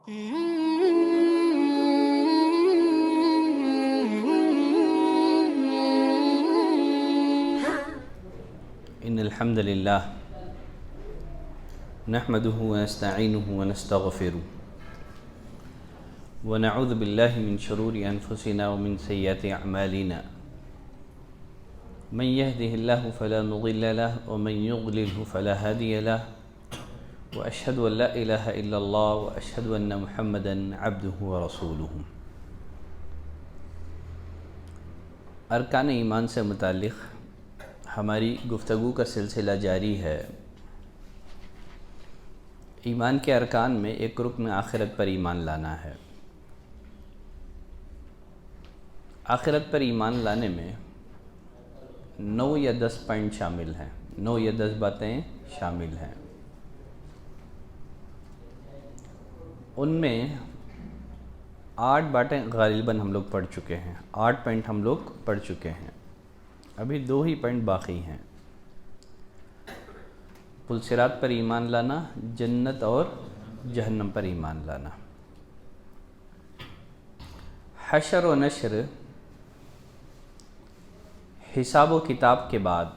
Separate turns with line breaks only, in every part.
إن الحمد لله نحمده ونستعينه ونستغفره ونعوذ بالله من شرور أنفسنا ومن سيئات أعمالنا من يهده الله فلا مضل له ومن يضلله فلا هادي له وأشهد أن لا إله إلا الله وأشهد أن محمدا عبده ورسوله۔ ارکان ایمان سے متعلق ہماری گفتگو کا سلسلہ جاری ہے۔ ایمان کے ارکان میں ایک رکن آخرت پر ایمان لانا ہے۔ آخرت پر ایمان لانے میں 9 یا 10 پوائنٹ شامل ہیں، 9 یا 10 باتیں شامل ہیں۔ ان میں 8 باتیں غالباً ہم لوگ پڑھ چکے ہیں، 8 پوائنٹ ہم لوگ پڑھ چکے ہیں، ابھی 2 ہی پوائنٹ باقی ہیں۔ پل صراط پر ایمان لانا، جنت اور جہنم پر ایمان لانا۔ حشر و نشر، حساب و کتاب کے بعد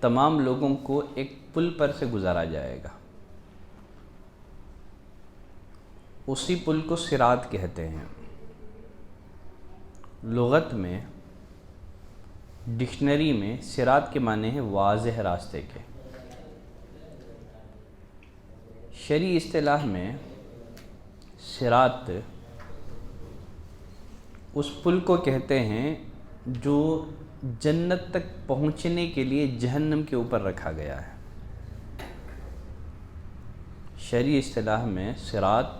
تمام لوگوں کو ایک پل پر سے گزارا جائے گا۔ اسی پل کو صراط کہتے ہیں۔ لغت میں، ڈکشنری میں صراط کے معنی ہے واضح راستے کے۔ شرعی اصطلاح میں صراط اس پل کو کہتے ہیں جو جنت تک پہنچنے کے لیے جہنم کے اوپر رکھا گیا ہے۔ شرعی اصطلاح میں صراط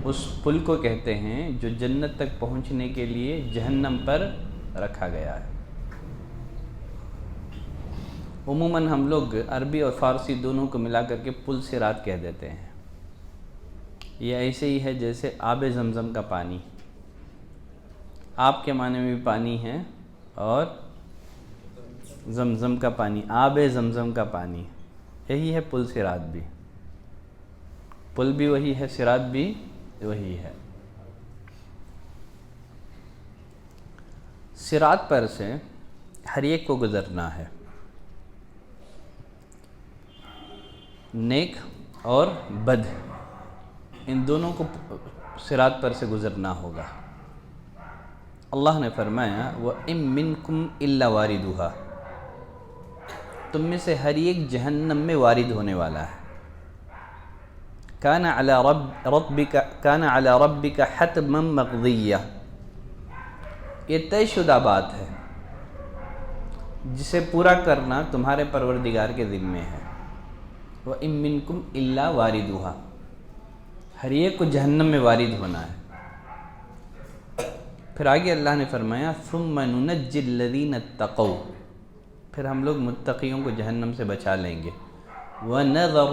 اس پل کو کہتے ہیں جو جنت تک پہنچنے کے لیے جہنم پر رکھا گیا ہے۔ عموماً ہم لوگ عربی اور فارسی دونوں کو ملا کر کے پل صراط کہہ دیتے ہیں۔ یہ ایسے ہی ہے جیسے آب زمزم کا پانی، آپ کے معنی میں بھی پانی ہے اور زمزم کا پانی، آب زمزم کا پانی، یہی ہے پل صراط بھی۔ پل بھی وہی ہے، صراط بھی وہی ہے۔ صراط پر سے ہر ایک کو گزرنا ہے، نیک اور بد، ان دونوں کو صراط پر سے گزرنا ہوگا۔ اللہ نے فرمایا وَإِن مِّنكُمْ إِلَّا وَارِدُهَا، تم میں سے ہر ایک جہنم میں وارد ہونے والا ہے۔ كَانَ عَلَى رَبِّكَ حَتْمًا مَقْضِيًّا، یہ طے شدہ بات ہے جسے پورا کرنا تمہارے پروردگار کے ذمے ہے۔ وَإِن مِّنكُمْ إِلَّا وَارِدُهَا، ہر ایک کو جہنم میں وارد ہونا ہے۔ پھر آگے اللہ نے فرمایا ثُمَّ نُنَجِّي الَّذِينَ اتَّقَوْا، پھر ہم لوگ متقیوں کو جہنم سے بچا لیں گے۔ وَنَذَرُ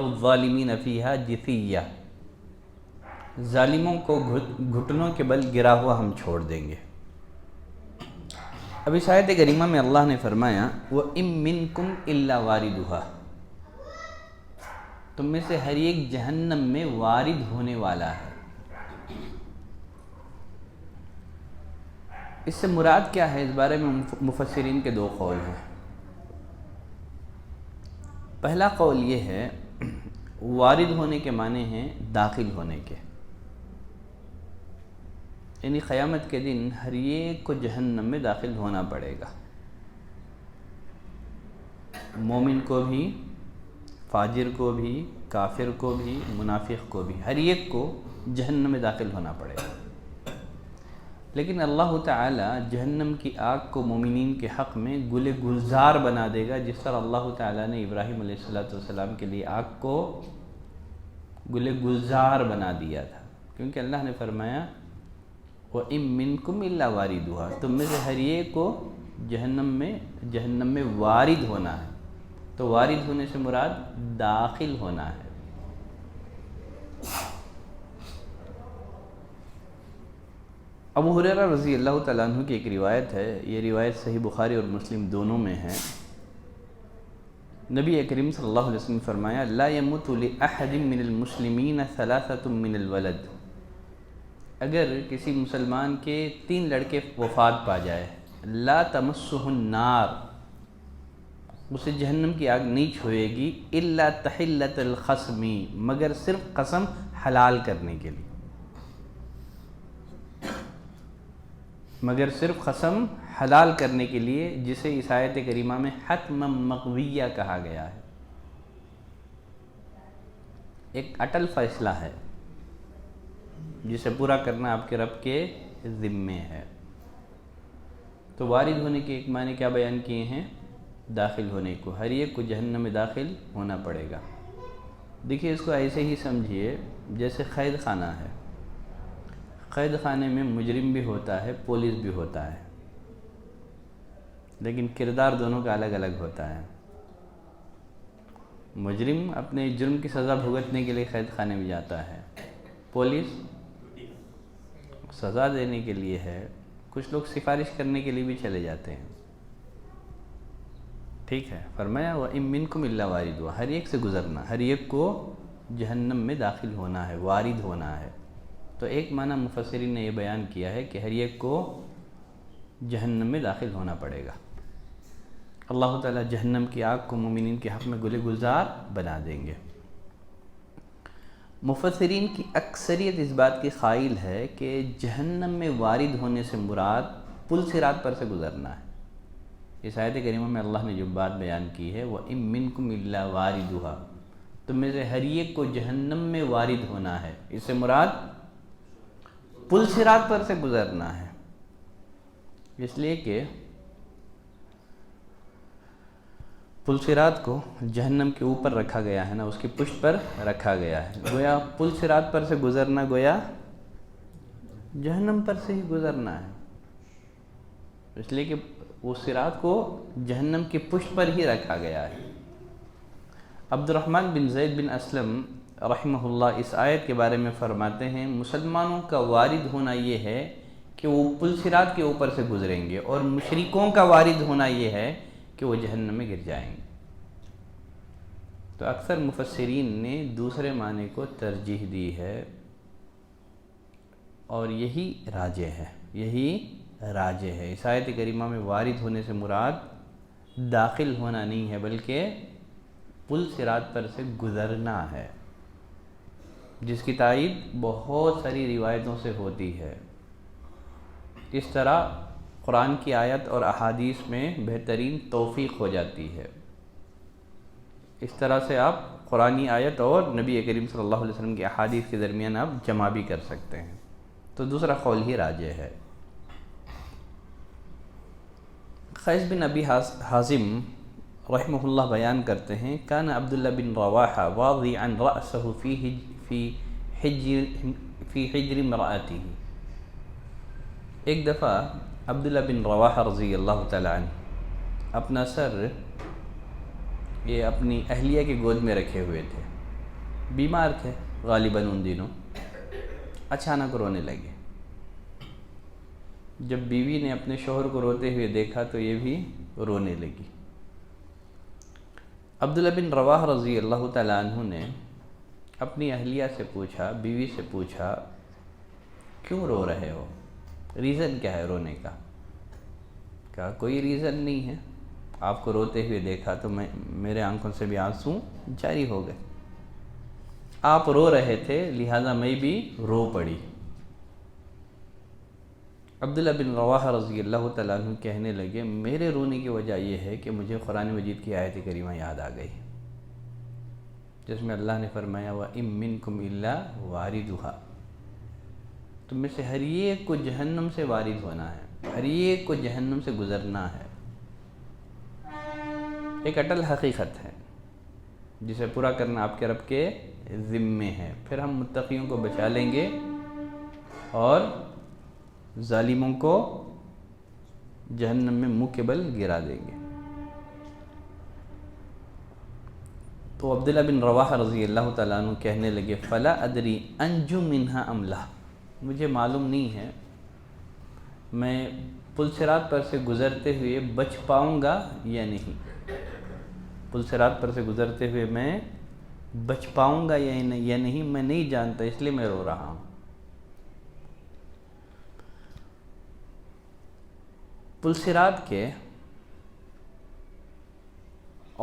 الظَّالِمِينَ فِيهَا جِثِيًّا، ظالموں کو گھٹنوں کے بل گرا ہوا ہم چھوڑ دیں گے۔ اب اس آیت کریمہ میں اللہ نے فرمایا وَإِن مِّنكُمْ إِلَّا وَارِدُهَا، تم میں سے ہر ایک جہنم میں وارد ہونے والا ہے۔ اس سے مراد کیا ہے؟ اس بارے میں مفسرین کے 2 قول ہیں۔ پہلا قول یہ ہے وارد ہونے کے معنی ہیں داخل ہونے کے، یعنی قیامت کے دن ہر ایک کو جہنم میں داخل ہونا پڑے گا، مومن کو بھی، فاجر کو بھی، کافر کو بھی، منافق کو بھی، ہر ایک کو جہنم میں داخل ہونا پڑے گا۔ لیکن اللہ تعالی جہنم کی آگ کو مومنین کے حق میں گل گلزار بنا دے گا، جس طرح اللہ تعالی نے ابراہیم علیہ السلام کے لیے آگ کو گل گلزار بنا دیا تھا، کیونکہ اللہ نے فرمایا وَإِن مِّنكُمْ إِلَّا وَارِدُهَا، تم میں سے ہر ایک کو جہنم میں وارد ہونا ہے۔ تو وارد ہونے سے مراد داخل ہونا ہے۔ ابو ہریرہ رضی اللہ تعالیٰ عنہ کی ایک روایت ہے، یہ روایت صحیح بخاری اور مسلم دونوں میں ہے۔ نبی کریم صلی اللہ علیہ وسلم نے فرمایا لا يموت لأحد من المسلمین ثلاثة من الولد، اگر کسی مسلمان کے 3 لڑکے وفات پا جائے، لا تمسہ النار، اسے جہنم کی آگ نہیں چھوئے گی، الا تحلۃ الخصم، مگر صرف قسم حلال کرنے کے لیے، مگر صرف قسم حلال کرنے کے لیے، جسے اس آیت کریمہ میں حتما مقویہ کہا گیا ہے، ایک اٹل فیصلہ ہے جسے پورا کرنا آپ کے رب کے ذمے ہے۔ تو وارد ہونے کے ایک معنی کیا بیان کیے ہیں؟ داخل ہونے کو، ہر ایک کو جہنم میں داخل ہونا پڑے گا۔ دیکھیے اس کو ایسے ہی سمجھیے جیسے قید خانہ ہے، قید خانے میں مجرم بھی ہوتا ہے، پولیس بھی ہوتا ہے، لیکن کردار دونوں کا الگ الگ ہوتا ہے۔ مجرم اپنے جرم کی سزا بھگتنے کے لیے قید خانے میں جاتا ہے، پولیس سزا دینے کے لیے ہے، کچھ لوگ سفارش کرنے کے لیے بھی چلے جاتے ہیں۔ ٹھیک ہے، فرمایا وَإِن مِّنكُمْ إِلَّا وَارِدُهَا، ہر ایک سے گزرنا، ہر ایک کو جہنم میں داخل ہونا ہے، وارد ہونا ہے۔ تو ایک معنی مفسرین نے یہ بیان کیا ہے کہ ہر ایک کو جہنم میں داخل ہونا پڑے گا۔ اللہ تعالیٰ جہنم کی آگ کو مومنین کے حق میں گلے گلزار بنا دیں گے۔ مفسرین کی اکثریت اس بات کی قائل ہے کہ جہنم میں وارد ہونے سے مراد پل صراط پر سے گزرنا ہے۔ اس آیت کریمہ میں اللہ نے جو بات بیان کی ہے وَإِن مِّنكُمْ إِلَّا وَارِدُهَا، تم میں سے ہر ایک کو جہنم میں وارد ہونا ہے، اس سے مراد پل صراط پر سے گزرنا ہے، اس لیے کہ پل صراط کو جہنم کے اوپر رکھا گیا ہے نا، اس کی پشت پر رکھا گیا ہے، گویا پل صراط پر سے گزرنا گویا جہنم پر سے ہی گزرنا ہے، اس لیے کہ وہ صراط کو جہنم کی پشت پر ہی رکھا گیا ہے۔ عبد الرحمن بن زید بن اسلم رحمہ اللہ اس آیت کے بارے میں فرماتے ہیں مسلمانوں کا وارد ہونا یہ ہے کہ وہ پل صراط کے اوپر سے گزریں گے، اور مشرکوں کا وارد ہونا یہ ہے کہ وہ جہنم میں گر جائیں گے۔ تو اکثر مفسرین نے دوسرے معنی کو ترجیح دی ہے، اور یہی راجح ہے، یہی راجح ہے۔ اس آیت کریمہ میں وارد ہونے سے مراد داخل ہونا نہیں ہے، بلکہ پل صراط پر سے گزرنا ہے، جس کی تائید بہت ساری روایتوں سے ہوتی ہے۔ اس طرح قرآن کی آیت اور احادیث میں بہترین توفیق ہو جاتی ہے۔ اس طرح سے آپ قرآنی آیت اور نبی کریم صلی اللہ علیہ وسلم کی احادیث کے درمیان آپ جمع بھی کر سکتے ہیں، تو دوسرا قول ہی راجح ہے۔ قیس بن ابی حازم رحمہ اللہ بیان کرتے ہیں کان عبداللہ بن رواحہ واضعا رأسہ فی حجر امرأتہ، ایک دفعہ عبداللہ بن رواحہ رضی اللہ تعالیٰ عنہ اپنا سر یہ اپنی اہلیہ کی گود میں رکھے ہوئے تھے، بیمار تھے غالباً ان دنوں، اچانک رونے لگے۔ جب بیوی نے اپنے شوہر کو روتے ہوئے دیکھا تو یہ بھی رونے لگی۔ عبداللہ بن رواحہ رضی اللہ تعالیٰ عنہ نے اپنی اہلیہ سے پوچھا، بیوی سے پوچھا کیوں رو رہے ہو، ریزن کیا ہے رونے کا؟ کہا کوئی ریزن نہیں ہے، آپ کو روتے ہوئے دیکھا تو میرے آنکھوں سے بھی آنسو جاری ہو گئے، آپ رو رہے تھے لہذا میں بھی رو پڑی۔ عبداللہ بن رواحہ رضی اللہ تعالیٰ عنہ کہنے لگے میرے رونے کی وجہ یہ ہے کہ مجھے قرآن مجید کی آیت کریمہ یاد آ گئی، جس میں اللہ نے فرمایا وَإِن مِّنكُمْ إِلَّا وَارِدُهَا، تم میں سے ہر ایک کو جہنم سے وارد ہونا ہے، ہر ایک کو جہنم سے گزرنا ہے۔ ایک اٹل حقیقت ہے جسے پورا کرنا آپ کے رب کے ذمے ہے، پھر ہم متقیوں کو بچا لیں گے اور ظالموں کو جہنم میں منہ کے بل گرا دیں گے۔ تو عبداللہ بن رواحہ رضی اللہ تعالیٰ عنہ کہنے لگے فلا ادری انجو منہا ام لا، مجھے معلوم نہیں ہے میں پل صراط پر سے گزرتے ہوئے بچ پاؤں گا یا نہیں۔ پل صراط پر سے گزرتے ہوئے میں بچ پاؤں گا یا نہیں میں نہیں جانتا، اس لیے میں رو رہا ہوں۔ پل صراط کے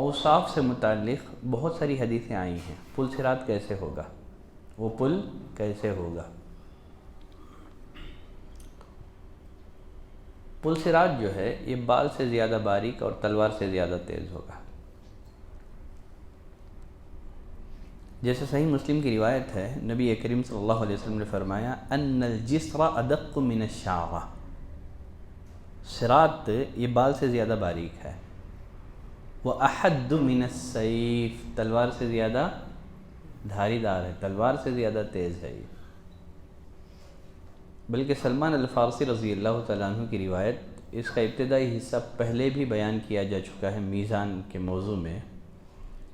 اوصاف سے متعلق بہت ساری حدیثیں آئی ہیں۔ پل صراط کیسے ہوگا، وہ پل کیسے ہوگا۔ پل صراط جو ہے یہ بال سے زیادہ باریک اور تلوار سے زیادہ تیز ہوگا۔ جیسے صحیح مسلم کی روایت ہے، نبی کریم صلی اللہ علیہ وسلم نے فرمایا ان الجسر ادق من الشعرہ، صراط یہ بال سے زیادہ باریک ہے، وَأَحَدُّ مِنَ السَّيْفِ، تلوار سے زیادہ دھاری دار ہے، تلوار سے زیادہ تیز ہے یہ۔ بلکہ سلمان الفارسی رضی اللہ تعالیٰ عنہ کی روایت، اس کا ابتدائی حصہ پہلے بھی بیان کیا جا چکا ہے میزان کے موضوع میں۔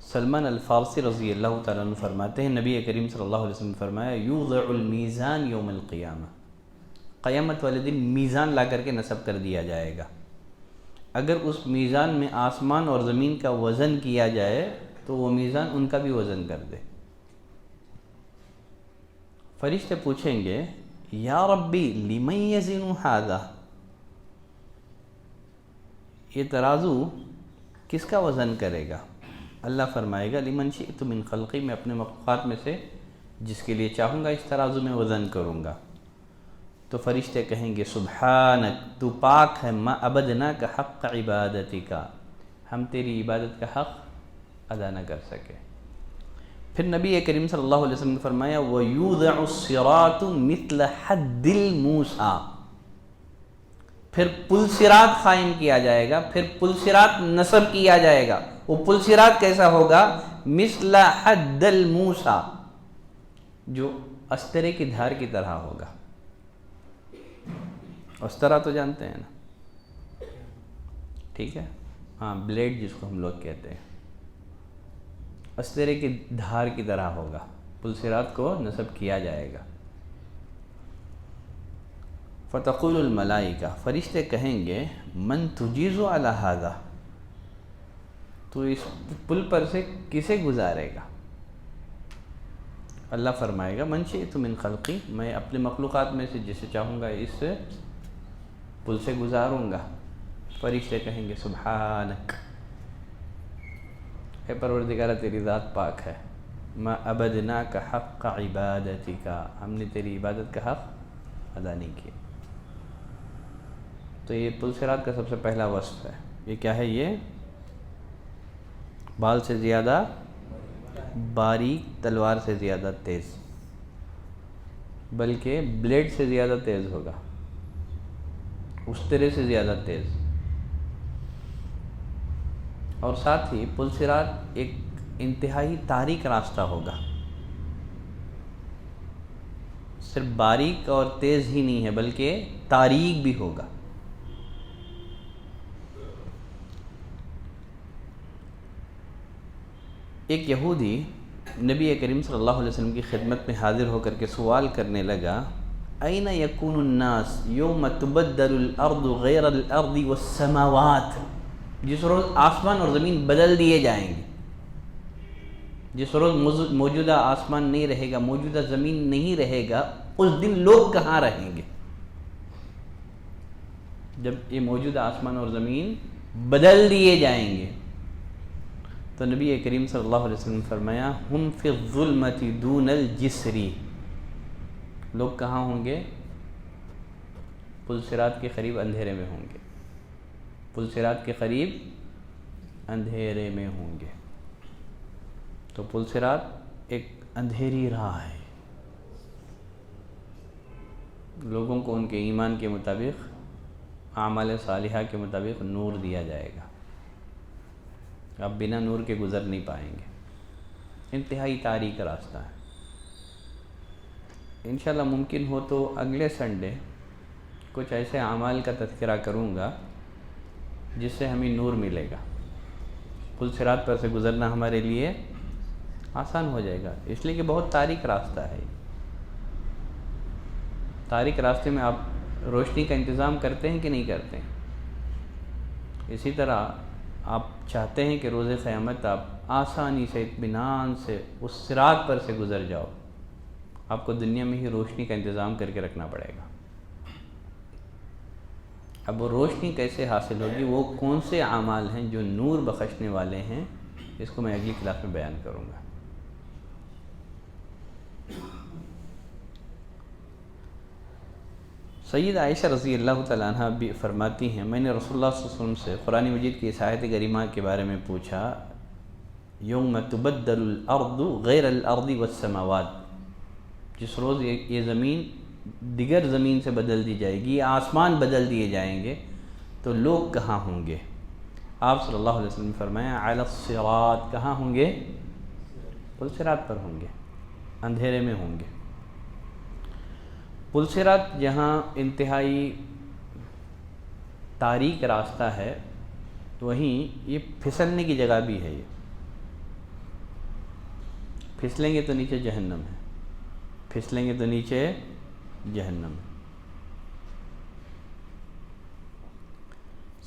سلمان الفارسی رضی اللہ تعالیٰ عنہ فرماتے ہیں، نبی کریم صلی اللہ علیہ وسلم نے فرمایا یوضع المیزان یوم القیامہ، قیامت والے دن میزان لا کر کے نصب کر دیا جائے گا۔ اگر اس میزان میں آسمان اور زمین کا وزن کیا جائے تو وہ میزان ان کا بھی وزن کر دے۔ فرشتے پوچھیں گے یا ربی لمن یزن ھذا، یہ ترازو کس کا وزن کرے گا؟ اللہ فرمائے گا لمن شئت من خلقی، میں اپنے مخلوقات میں سے جس کے لیے چاہوں گا اس ترازو میں وزن کروں گا۔ تو فرشتے کہیں گے سبحانک، تو پاک ہے، ما عبدناک حق عبادتک، ہم تیری عبادت کا حق ادا نہ کر سکے۔ پھر نبی کریم صلی اللہ علیہ وسلم نے فرمایا وَيُوضَعُ الصِّرَاطُ مِثْلَ حَدِّ الْمُوسَىٰ، پھر پل صراط قائم کیا جائے گا، پھر پل صراط نصب کیا جائے گا۔ وہ پل صراط کیسا ہوگا؟ مثل حد الموسیٰ، جو استرے کی دھار کی طرح ہوگا۔ استرا تو جانتے ہیں نا، ٹھیک ہے، ہاں بلیڈ جس کو ہم لوگ کہتے ہیں، استرے کی دھار کی طرح ہوگا۔ پل صراط کو نصب کیا جائے گا۔ فتقول الملائکہ، فرشتے کہیں گے من تجیز علی ھذا، تو اس پل پر سے کسے گزارے گا؟ اللہ فرمائے گا من شئت من خلقی، میں اپنے مخلوقات میں سے جسے چاہوں گا اس پل سے گزاروں گا۔ فرشتے کہیں گے سبحانک، اے پروردگار تیری ذات پاک ہے، ما عبدناک حق عبادتک، ہم نے تیری عبادت کا حق ادا نہیں کیا۔ تو یہ پل صراط کا سب سے پہلا وصف ہے۔ یہ کیا ہے؟ یہ بال سے زیادہ باریک، تلوار سے زیادہ تیز، بلکہ بلیڈ سے زیادہ تیز ہوگا، استرے سے زیادہ تیز۔ اور ساتھ ہی پل صراط ایک انتہائی تاریک راستہ ہوگا، صرف باریک اور تیز ہی نہیں ہے بلکہ تاریک بھی ہوگا۔ ایک یہودی نبی کریم صلی اللہ علیہ وسلم کی خدمت میں حاضر ہو کر کے سوال کرنے لگا این یکون الناس یوم تبدل الارض غیر الارض والسماوات، جس روز آسمان اور زمین بدل دیے جائیں گے، جس روز موجودہ آسمان نہیں رہے گا، موجودہ زمین نہیں رہے گا، اس دن لوگ کہاں رہیں گے؟ جب یہ موجودہ آسمان اور زمین بدل دیے جائیں گے تو نبی کریم صلی اللہ علیہ وسلم نے فرمایا ہم فی الظلمۃ دون الجسر، لوگ کہاں ہوں گے؟ پل صراط کے قریب اندھیرے میں ہوں گے، پل صراط کے قریب اندھیرے میں ہوں گے۔ تو پل صراط ایک اندھیری راہ ہے، لوگوں کو ان کے ایمان کے مطابق، اعمال صالحہ کے مطابق نور دیا جائے گا، آپ بنا نور کے گزر نہیں پائیں گے۔ انتہائی تاریک راستہ ہے۔ انشاءاللہ ممکن ہو تو اگلے سنڈے کچھ ایسے اعمال کا تذکرہ کروں گا جس سے ہمیں نور ملے گا، پل صراط پر سے گزرنا ہمارے لیے آسان ہو جائے گا، اس لیے کہ بہت تاریک راستہ ہے۔ تاریک راستے میں آپ روشنی کا انتظام کرتے ہیں کہ نہیں کرتے ہیں؟ اسی طرح آپ چاہتے ہیں کہ روز قیامت آپ آسانی سے اطمینان سے اس صراط پر سے گزر جاؤ، آپ کو دنیا میں ہی روشنی کا انتظام کر کے رکھنا پڑے گا۔ اب وہ روشنی کیسے حاصل ہوگی، وہ کون سے اعمال ہیں جو نور بخشنے والے ہیں، اس کو میں اگلی کلاس میں بیان کروں گا۔ سید عائشہ رضی اللہ تعالیٰ عنہ بھی فرماتی ہیں، میں نے رسول اللہ صلی اللہ علیہ وسلم سے قرآن مجید کی اس آیت کریمہ کے بارے میں پوچھا، یوم تبدل الارض غیر الارض والسماوات، جس روز یہ زمین دیگر زمین سے بدل دی جائے گی، آسمان بدل دیے جائیں گے، تو لوگ کہاں ہوں گے؟ آپ صلی اللہ علیہ وسلم نے فرمایا علی الصراط، کہاں ہوں گے؟ پل صراط پر ہوں گے، اندھیرے میں ہوں گے۔ پل صراط جہاں انتہائی تاریک راستہ ہے، وہیں یہ پھسلنے کی جگہ بھی ہے، یہ پھسلیں گے تو نیچے جہنم ہے، پھسلیں گے تو نیچے جہنم ہے۔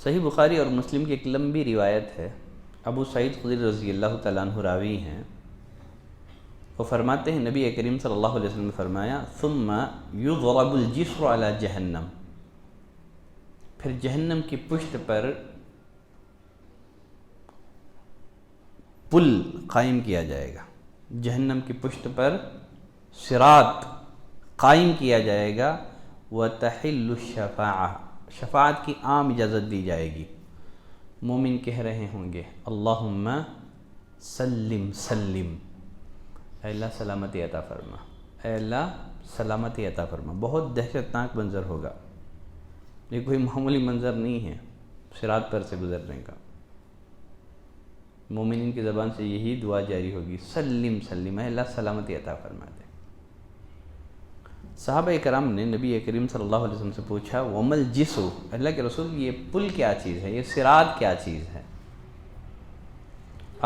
صحیح بخاری اور مسلم کی ایک لمبی روایت ہے، ابو سعید خدری رضی اللہ تعالیٰ عنہ راوی ہیں، وہ فرماتے ہیں نبی کریم صلی اللہ علیہ وسلم نے فرمایا ثم یضرب الجسر علی جہنم، پھر جہنم کی پشت پر پل قائم کیا جائے گا، جہنم کی پشت پر صراط قائم کیا جائے گا، وتحل الشفاعہ، شفاعت کی عام اجازت دی جائے گی۔ مومن کہہ رہے ہوں گے اللہم سلم سلم، اے اللہ سلامتی عطا فرما، اے اللہ سلامتی عطا فرما۔ بہت دہشتناک منظر ہوگا، یہ کوئی معمولی منظر نہیں ہے صراط پر سے گزرنے کا۔ مومنین کی زبان سے یہی دعا جاری ہوگی، سلم سلم، اے اللہ سلامتی عطا فرما دے۔ صحابہ کرام نے نبی کریم صلی اللہ علیہ وسلم سے پوچھا ومل جسو، اللہ کے رسول یہ پل کیا چیز ہے، یہ صراط کیا چیز ہے؟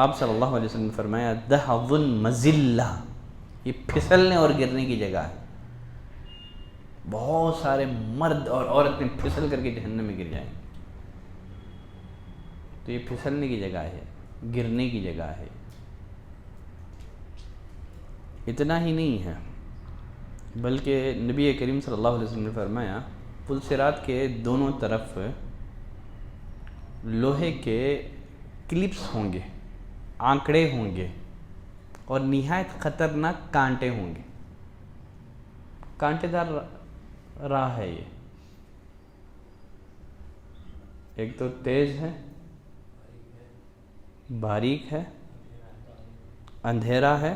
آپ صلی اللہ علیہ وسلم نے فرمایا دحض مذلہ، یہ پھسلنے اور گرنے کی جگہ ہے، بہت سارے مرد اور عورتیں پھسل کر کے جہنم میں گر جائیں گے، تو یہ پھسلنے کی جگہ ہے، گرنے کی جگہ ہے۔ اتنا ہی نہیں ہے بلکہ نبی کریم صلی اللہ علیہ وسلم نے فرمایا پل صراط کے دونوں طرف لوہے کے کلپس ہوں گے، آنکڑے ہوں گے، اور نہایت خطرناک کانٹے ہوں گے۔ کانٹے دار راہ ہے یہ، ایک تو تیز ہے، باریک ہے، اندھیرا ہے،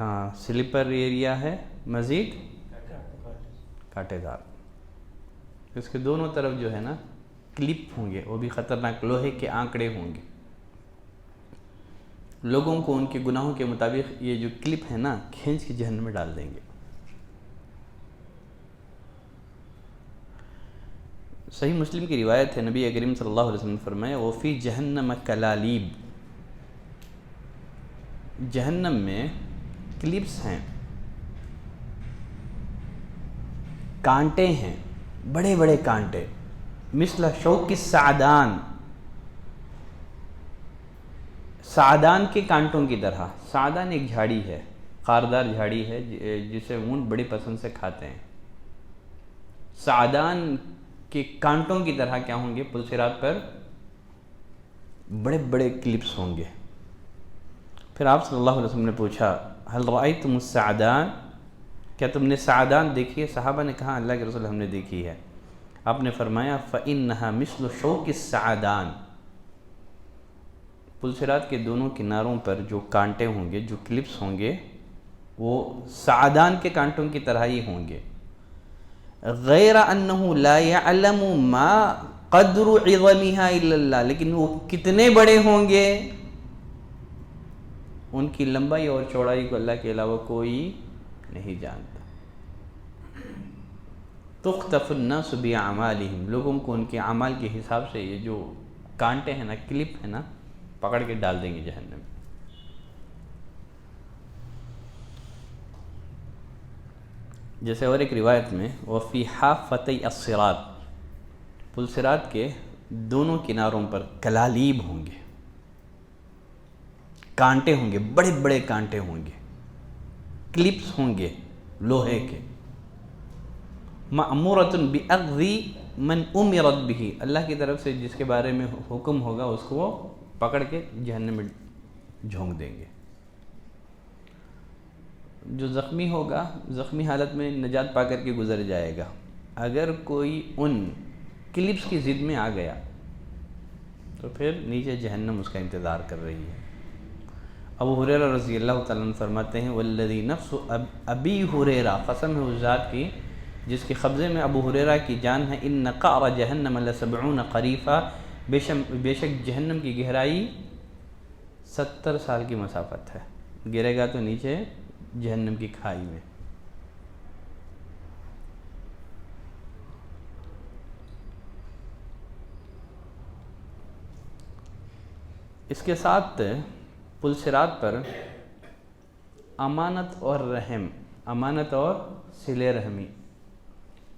ہاں سلیپر ایریا ہے، مزید کانٹے دار۔ اس کے دونوں طرف جو ہے نا کلپ ہوں گے، وہ بھی خطرناک لوہے کے آنکڑے ہوں گے، لوگوں کو ان کے گناہوں کے مطابق یہ جو کلپ ہے نا کھینچ کے جہنم میں ڈال دیں گے۔ صحیح مسلم کی روایت ہے، نبی کریم صلی اللہ علیہ وسلم نے فرمایا وفی جہنم کلالیب، جہنم میں کلپس ہیں، کانٹے ہیں، بڑے بڑے کانٹے، مثل شوک السعدان، سعدان کے کانٹوں کی طرح۔ سعدان ایک جھاڑی ہے، خاردار جھاڑی ہے جسے اونٹ بڑی پسند سے کھاتے ہیں۔ سعدان کے کانٹوں کی طرح کیا ہوں گے؟ پل صراط پر بڑے بڑے کلپس ہوں گے۔ پھر آپ صلی اللہ علیہ وسلم نے پوچھا هل رأيتم السعدان، کیا تم نے سعدان دیکھی ہے؟ صحابہ نے کہا اللہ کے رسول ہم نے دیکھی ہے۔ آپ نے فرمایا فإنها مثل شوک السعدان، پل صراط کے دونوں کناروں پر جو کانٹے ہوں گے، جو کلپس ہوں گے، وہ سعدان کے کانٹوں کی طرح ہی ہوں گے۔ غیر انہ لا یعلم ما قدر عظمها الا اللہ، لیکن وہ کتنے بڑے ہوں گے، ان کی لمبائی اور چوڑائی کو اللہ کے علاوہ کوئی نہیں جانتا۔ تخطف الناس باعمالہم، لوگوں کو ان کے اعمال کے حساب سے یہ جو کانٹے ہیں نا، کلپ ہے نا، پکڑ کے ڈال دیں گے جہنم میں۔ جیسے اور ایک روایت میں وفی حافتي الصراط، پل صراط کے دونوں کناروں پر کلالیب ہوں گے، کانٹے ہوں گے، بڑے بڑے کانٹے ہوں گے، کلپس ہوں گے لوہے کے، مأمورۃ بأخذ من امرت به، اللہ کی طرف سے جس کے بارے میں حکم ہوگا اس کو وہ پکڑ کے جہنم میں جھونک دیں گے۔ جو زخمی ہوگا زخمی حالت میں نجات پا کر کے گزر جائے گا، اگر کوئی ان کلپس کی ضد میں آ گیا تو پھر نیچے جہنم اس کا انتظار کر رہی ہے۔ ابو ہریرہ رضی اللہ تعالیٰ عنہ فرماتے ہیں والذی نفس ابی ہریرہ، قسم ہے اس ذات کی جس کے قبضے میں ابو ہریرہ کی جان ہے، ان قعر جہنم ل70 قریفہ، بے شک جہنم کی گہرائی 70 سال کی مسافت ہے، گرے گا تو نیچے جہنم کی کھائی میں۔ اس کے ساتھ پل صراط پر امانت اور رحم، امانت اور صلہ رحمی،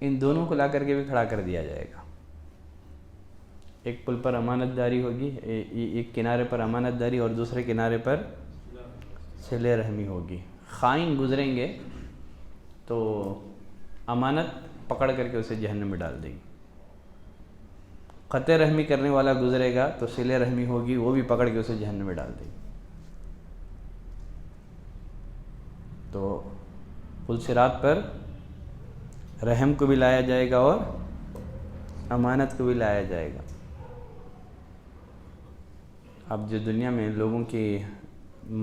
ان دونوں کو لا کر کے بھی کھڑا کر دیا جائے گا۔ ایک پل پر امانت داری ہوگی، ایک کنارے پر امانت داری اور دوسرے کنارے پر صلہ رحمی ہوگی۔ خائن گزریں گے تو امانت پکڑ کر کے اسے جہنم میں ڈال دے گی، قطع رحمی کرنے والا گزرے گا تو صلہ رحمی ہوگی، وہ بھی پکڑ کے اسے جہنم میں ڈال دے گی۔ تو پل صراط پر رحم کو بھی لایا جائے گا اور امانت کو بھی لایا جائے گا۔ اب جو دنیا میں لوگوں کی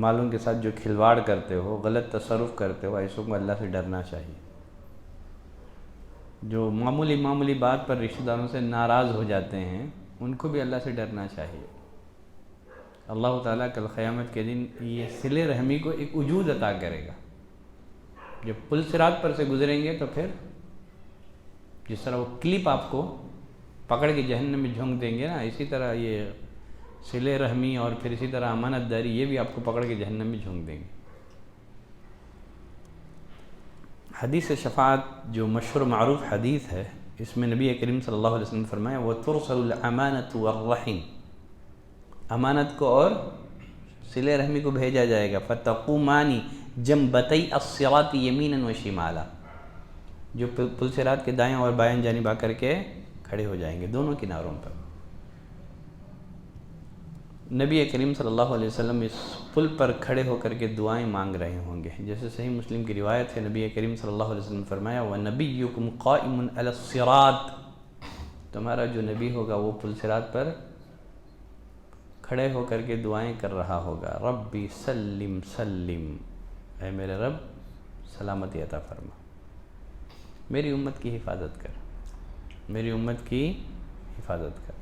مالوں کے ساتھ جو کھلواڑ کرتے ہو، غلط تصرف کرتے ہو، ایسوں کو اللہ سے ڈرنا چاہیے۔ جو معمولی بات پر رشتہ داروں سے ناراض ہو جاتے ہیں، ان کو بھی اللہ سے ڈرنا چاہیے۔ اللہ تعالیٰ کل قیامت کے دن یہ صلہ رحمی کو ایک وجود عطا کرے گا۔ جب پل صراط پر سے گزریں گے تو پھر جس طرح وہ کلپ آپ کو پکڑ کے جہنم میں جھونک دیں گے نا، اسی طرح یہ صلہ رحمی اور پھر اسی طرح امانت داری یہ بھی آپ کو پکڑ کے جہنم میں جھونک دیں گے۔ حدیث شفاعت جو مشہور معروف حدیث ہے، اس میں نبی کریم صلی اللہ علیہ وسلم نے فرمایا وَتُرْسَلُ الْأَمَانَةُ وَالرَّحِمُ، امانت کو اور صلہ رحمی کو بھیجا جائے گا، فَتَقُومَانِ جَنْبَتَيْ الصِّرَاطِ يَمِينًا وَشِمَالًا، جو پل صراط کے دائیں اور بائیں جانب آ کر کے کھڑے ہو جائیں گے دونوں کناروں پر۔ نبی کریم صلی اللہ علیہ وسلم اس پل پر کھڑے ہو کر کے دعائیں مانگ رہے ہوں گے، جیسے صحیح مسلم کی روایت ہے، نبی کریم صلی اللہ علیہ وسلم نے فرمایا وَنَبِيُّكُمْ قَائِمٌ عَلَى الصِّرَاطِ، تمہارا جو نبی ہوگا وہ پل صراط پر کھڑے ہو کر کے دعائیں کر رہا ہوگا، ربی سلم سلم، اے میرے رب سلامتی عطا فرما، میری امت کی حفاظت کر، میری امت کی حفاظت کر۔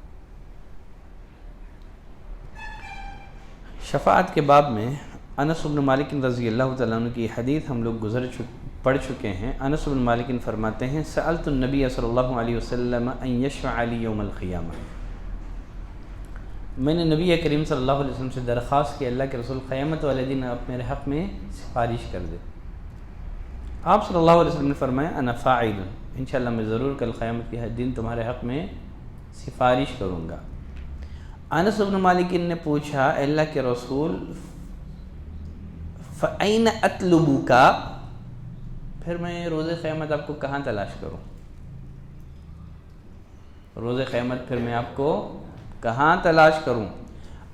شفاعت کے باب میں انس بن مالک رضی اللہ تعالیٰ عنہ کی حدیث ہم لوگ پڑھ چکے ہیں۔ انس بن مالک فرماتے ہیں سألت النبی صلی اللہ علیہ وسلم ان یشفع لی یوم القیامہ، میں نے نبی کریم صلی اللہ علیہ وسلم سے درخواست کی اللہ کے رسول قیامت والے دن آپ میرے حق میں سفارش کر دے۔ آپ صلی اللہ علیہ وسلم نے فرمایا انا فاعل، انشاءاللہ میں ضرور کل قیامت کے دن تمہارے حق میں سفارش کروں گا۔ انس بن مالک نے پوچھا اے اللہ کے رسول فَأَيْنَ أَطْلُبُكَ، پھر میں روز قیامت آپ کو کہاں تلاش کروں؟ روز قیامت پھر میں آپ کو کہاں تلاش کروں؟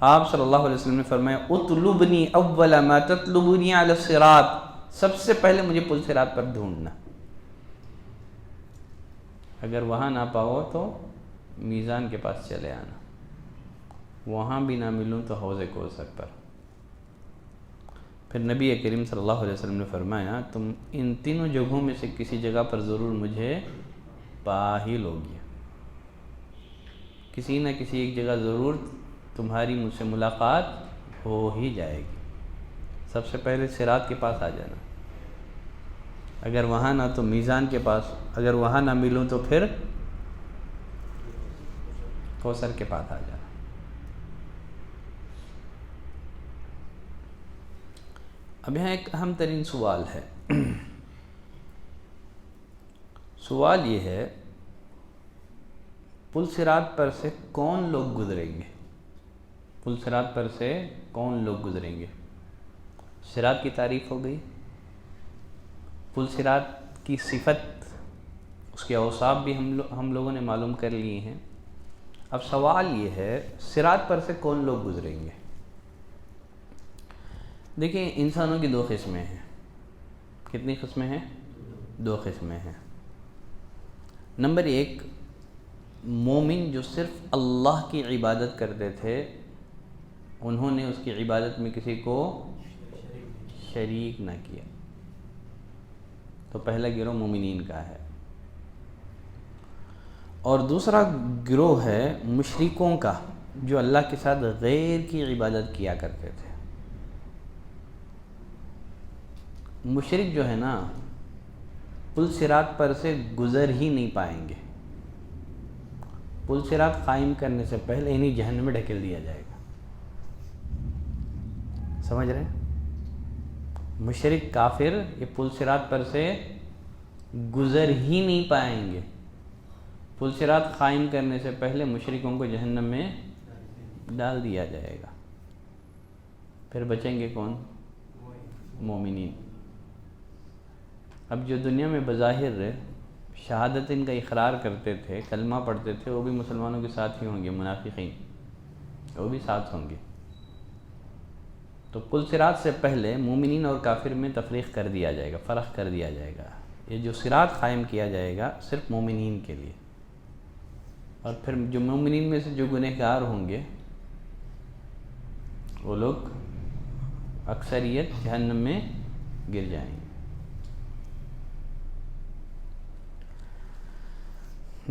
آپ صلی اللہ علیہ وسلم نے فرمایا اطلبنی اول ما تطلبنی علی الصراط، سب سے پہلے مجھے پل صراط پر ڈھونڈنا، اگر وہاں نہ پاؤ تو میزان کے پاس چلے آنا، وہاں بھی نہ ملوں تو حوض کوثر پر۔ پھر نبی کریم صلی اللہ علیہ وسلم نے فرمایا تم ان تینوں جگہوں میں سے کسی جگہ پر ضرور مجھے پا ہی لوگی، کسی نہ کسی ایک جگہ ضرور تمہاری مجھ سے ملاقات ہو ہی جائے گی۔ سب سے پہلے صراط کے پاس آ جانا، اگر وہاں نہ تو میزان کے پاس، اگر وہاں نہ ملوں تو پھر کوثر کے پاس آ جانا۔ اب یہاں ایک اہم ترین سوال ہے، سوال یہ ہے پل صراط پر سے کون لوگ گزریں گے؟ پل صراط پر سے کون لوگ گزریں گے؟ صراط کی تعریف ہو گئی، پل صراط کی صفت، اس کے اوصاف بھی ہم لوگوں نے معلوم کر لیے ہیں۔ اب سوال یہ ہے صراط پر سے کون لوگ گزریں گے؟ دیکھیں انسانوں کی 2 قسمیں ہیں۔ کتنی قسمیں ہیں؟ 2 قسمیں ہیں۔ نمبر 1، مومن جو صرف اللہ کی عبادت کرتے تھے، انہوں نے اس کی عبادت میں کسی کو شریک نہ کیا، تو پہلا گروہ مومنین کا ہے۔ اور دوسرا گروہ ہے مشرکوں کا، جو اللہ کے ساتھ غیر کی عبادت کیا کرتے تھے۔ مشرک جو ہے نا، پل صراط پر سے گزر ہی نہیں پائیں گے۔ پل صراط قائم کرنے سے پہلے انہیں جہنم میں ڈھکیل دیا جائے گا۔ سمجھ رہے ہیں؟ مشرک کافر یہ پل صراط پر سے گزر ہی نہیں پائیں گے۔ پل صراط قائم کرنے سے پہلے مشرکوں کو جہنم میں ڈال دیا جائے گا۔ پھر بچیں گے کون؟ مومنین۔ اب جو دنیا میں بظاہر شہادت ان کا اقرار کرتے تھے، کلمہ پڑھتے تھے، وہ بھی مسلمانوں کے ساتھ ہی ہوں گے، منافقین وہ بھی ساتھ ہوں گے۔ تو پل صراط سے پہلے مومنین اور کافر میں تفریق کر دیا جائے گا، فرق کر دیا جائے گا۔ یہ جو صراط قائم کیا جائے گا صرف مومنین کے لیے، اور پھر جو مومنین میں سے جو گنہگار ہوں گے وہ لوگ اکثریت جہنم میں گر جائیں گے۔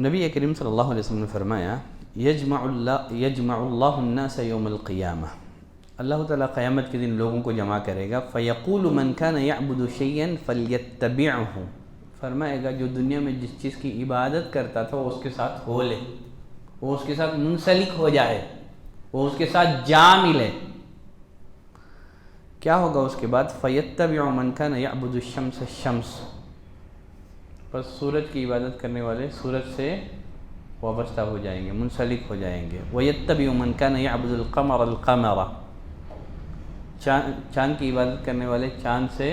نبی کریم صلی اللہ علیہ وسلم نے فرمایا یجمع اللہ الناس یوم القیامہ، اللہ تعالیٰ قیامت کے دن لوگوں کو جمع کرے گا، فیقول من کان یعبد شیئا فلیتبعہ، فرمائے گا جو دنیا میں جس چیز کی عبادت کرتا تھا وہ اس کے ساتھ ہو لے، وہ اس کے ساتھ منسلک ہو جائے، وہ اس کے ساتھ جا ملے۔ کیا ہوگا اس کے بعد؟ فیتبع من کان یعبد الشمس الشمس، بس سورج کی عبادت کرنے والے سورج سے وابستہ ہو جائیں گے، منسلک ہو جائیں گے۔ وَيَتَّبِعُ مَنْ كَانَ يَعْبُدُ الْقَمَرَ الْقَمَرَ، چاند کی عبادت کرنے والے چاند سے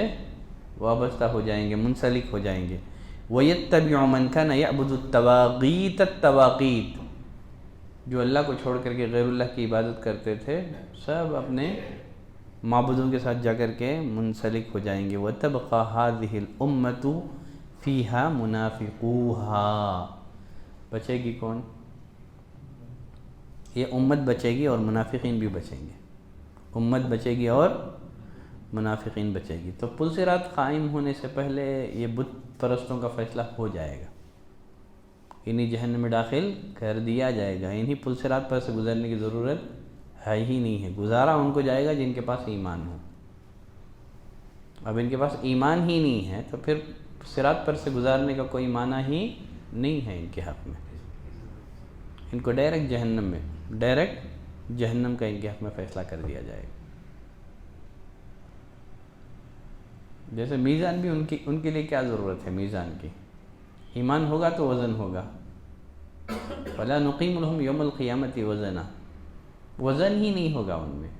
وابستہ ہو جائیں گے، منسلک ہو جائیں گے۔ وَيَتَّبِعُ مَنْ كَانَ يَعْبُدُ التَّوَاغِيتَ التَّوَاغِيتَ، جو اللہ کو چھوڑ کر کے غیر اللہ کی عبادت کرتے تھے، سب اپنے معبودوں کے ساتھ جا کر کے منسلک ہو جائیں گے۔ وَتَبْقَى هَذِهِ الْأُمَّةُ فیہا منافقوہا، بچے گی کون؟ یہ امت بچے گی اور منافقین بھی بچیں گے، امت بچے گی اور منافقین بچے گی۔ تو پل صراط قائم ہونے سے پہلے یہ بت پرستوں کا فیصلہ ہو جائے گا، انہیں جہنم میں داخل کر دیا جائے گا، انہیں پل صراط پر سے گزرنے کی ضرورت ہے ہی نہیں ہے، گزارا ان کو جائے گا جن کے پاس ایمان ہو۔ اب ان کے پاس ایمان ہی نہیں ہے تو پھر صراط پر سے گزارنے کا کوئی معنی ہی نہیں ہے ان کے حق میں، ان کو ڈائریکٹ جہنم کا ان کے حق میں فیصلہ کر دیا جائے گا۔ جیسے میزان بھی ان کے لیے کیا ضرورت ہے میزان کی؟ ایمان ہوگا تو وزن ہوگا، فَلَا نُقِيمُ لَهُمْ يَوْمَ الْقِيَامَةِ وَزَنًا، وزن ہی نہیں ہوگا ان میں،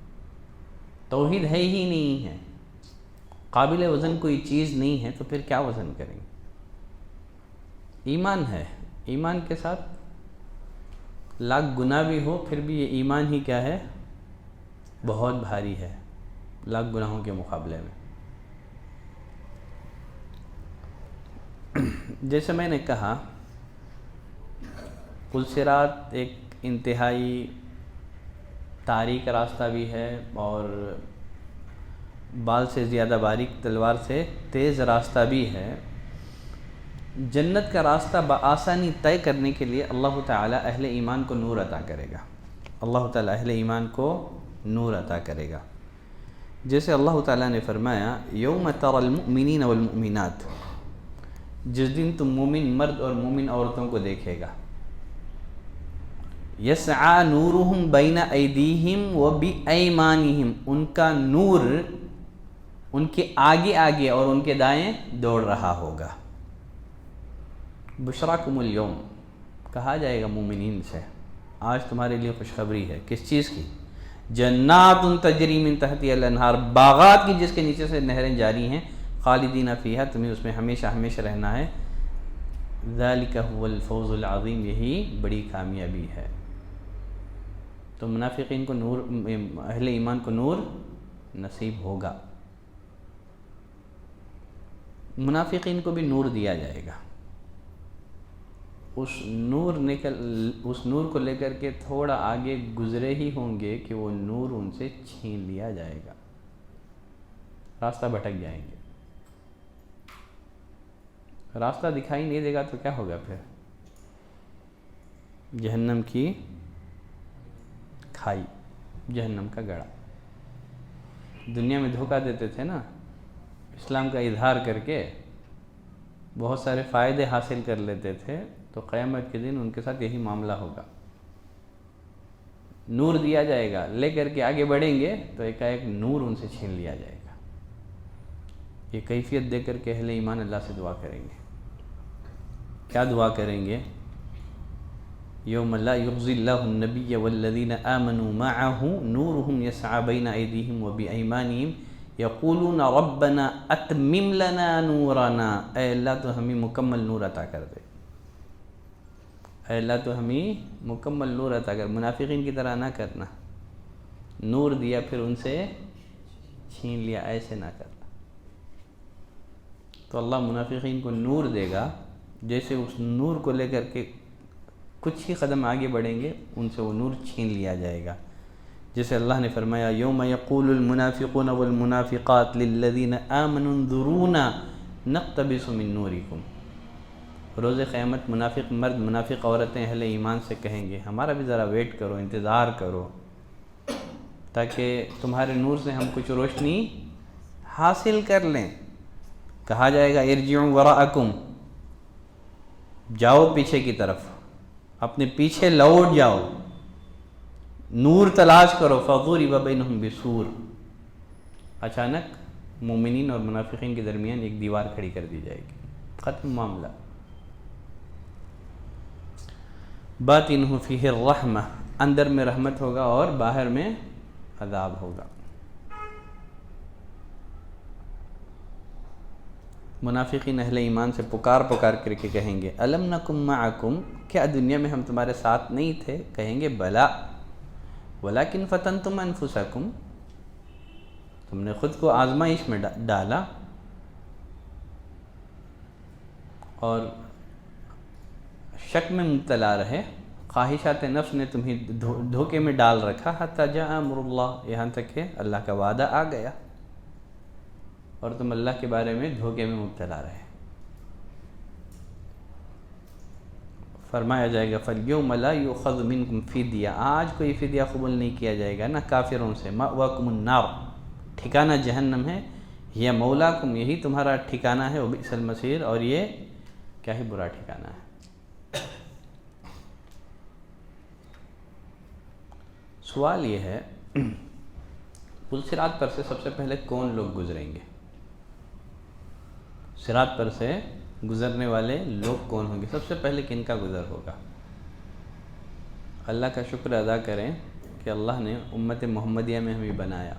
توحید ہے ہی نہیں ہے، قابل وزن کوئی چیز نہیں ہے تو پھر کیا وزن کریں گے؟ ایمان ہے، ایمان کے ساتھ لاکھ گناہ بھی ہو پھر بھی یہ ایمان ہی کیا ہے؟ بہت بھاری ہے لاکھ گناہوں کے مقابلے میں۔ جیسے میں نے کہا پل صراط ایک انتہائی تاریک راستہ بھی ہے اور بال سے زیادہ باریک تلوار سے تیز راستہ بھی ہے۔ جنت کا راستہ بآسانی طے کرنے کے لیے اللہ تعالیٰ اہل ایمان کو نور عطا کرے گا، اللہ تعالیٰ اہل ایمان کو نور عطا کرے گا۔ جیسے اللہ تعالیٰ نے فرمایا یوم تری المؤمنین والمؤمنات، جس دن تم مومن مرد اور مومن عورتوں کو دیکھے گا، یسعی نورہم بین ایدیہم وبایمانہم، ان کا نور ان کے آگے آگے اور ان کے دائیں دوڑ رہا ہوگا۔ بشراکم اليوم، کہا جائے گا مومنین سے آج تمہارے لیے خوشخبری ہے، کس چیز کی؟ جنات تجری من تحتها الانہار، باغات کی جس کے نیچے سے نہریں جاری ہیں، خالدین فیہا، تمہیں اس میں ہمیشہ ہمیشہ رہنا ہے، ذالک هو الفوز العظیم، یہی بڑی کامیابی ہے۔ تو منافقین کو نور، اہل ایمان کو نور نصیب ہوگا، منافقین کو بھی نور دیا جائے گا۔ اس نور کو لے کر کے تھوڑا آگے گزرے ہی ہوں گے کہ وہ نور ان سے چھین لیا جائے گا، راستہ بھٹک جائیں گے، راستہ دکھائی نہیں دے گا تو کیا ہوگا پھر؟ جہنم کی کھائی، جہنم کا گڑھا۔ دنیا میں دھوکہ دیتے تھے نا، اسلام کا اظہار کر کے بہت سارے فائدے حاصل کر لیتے تھے، تو قیامت کے دن ان کے ساتھ یہی معاملہ ہوگا، نور دیا جائے گا، لے کر کے آگے بڑھیں گے تو ایک نور ان سے چھین لیا جائے گا۔ یہ کیفیت دے کر کے اہل ایمان اللہ سے دعا کریں گے۔ کیا دعا کریں گے؟ یوم لا یخزی اللہ النبی والذین آمنوا معه نورهم یسعی بین ایدیہم وبایمانہم یقولون ربنا اتمم لنا نورنا، اے اللہ تو ہمیں مکمل نور عطا کر دے، اے اللہ تو ہمیں مکمل نور عطا کر، منافقین کی طرح نہ کرنا، نور دیا پھر ان سے چھین لیا، ایسے نہ کرنا۔ تو اللہ منافقین کو نور دے گا، جیسے اس نور کو لے کر کے کچھ ہی قدم آگے بڑھیں گے ان سے وہ نور چھین لیا جائے گا، جیسے اللہ نے فرمایا یوم یقول المنافقون والمنافقات للذین آمنوا انظرونا نقتبس من نورکم، روز قیامت منافق مرد منافق عورتیں اہل ایمان سے کہیں گے ہمارا بھی ذرا ویٹ کرو، انتظار کرو، تاکہ تمہارے نور سے ہم کچھ روشنی حاصل کر لیں۔ کہا جائے گا ارجعوا وراءکم، جاؤ پیچھے کی طرف، اپنے پیچھے لوٹ جاؤ، نور تلاش کرو، فضرب بینہم بسور، اچانک مومنین اور منافقین کے درمیان ایک دیوار کھڑی کر دی جائے گی، ختم معاملہ۔ باطنہ فیہ الرحمہ، اندر میں رحمت ہوگا اور باہر میں عذاب ہوگا۔ منافقین اہل ایمان سے پکار کر کے کہیں گے الم نکم معکم، کیا دنیا میں ہم تمہارے ساتھ نہیں تھے؟ کہیں گے بلا، ولکن فتنتم انفسکم، تم نے خود کو آزمائش میں ڈالا اور شک میں مبتلا رہے، خواہشات نفس نے تمہیں دھوکے میں ڈال رکھا، حتی جاء امر اللہ، یہاں تک کہ اللہ کا وعدہ آ گیا اور تم اللہ کے بارے میں دھوکے میں مبتلا رہے۔ فرمایا جائے گا فَالْيَوْمَ لَا يُؤْخَذُ مِنْكُمْ فِدْيَةٌ، آج کوئی فدیہ قبول نہیں کیا جائے گا نہ کافروں سے، مَأْوَاكُمُ النَّارُ، ٹھکانہ جہنم ہے، یہ مولاکم، یہی تمہارا ٹھکانہ ہے، وَبِئْسَ الْمَصِيرُ، اور یہ کیا ہی برا ٹھکانہ ہے۔ سوال یہ ہے پل صراط پر سے سب سے پہلے کون لوگ گزریں گے؟ صراط پر سے گزرنے والے لوگ کون ہوں گے؟ سب سے پہلے کن کا گزر ہوگا؟ اللہ کا شکر ادا کریں کہ اللہ نے امت محمدیہ میں ہمیں بنایا۔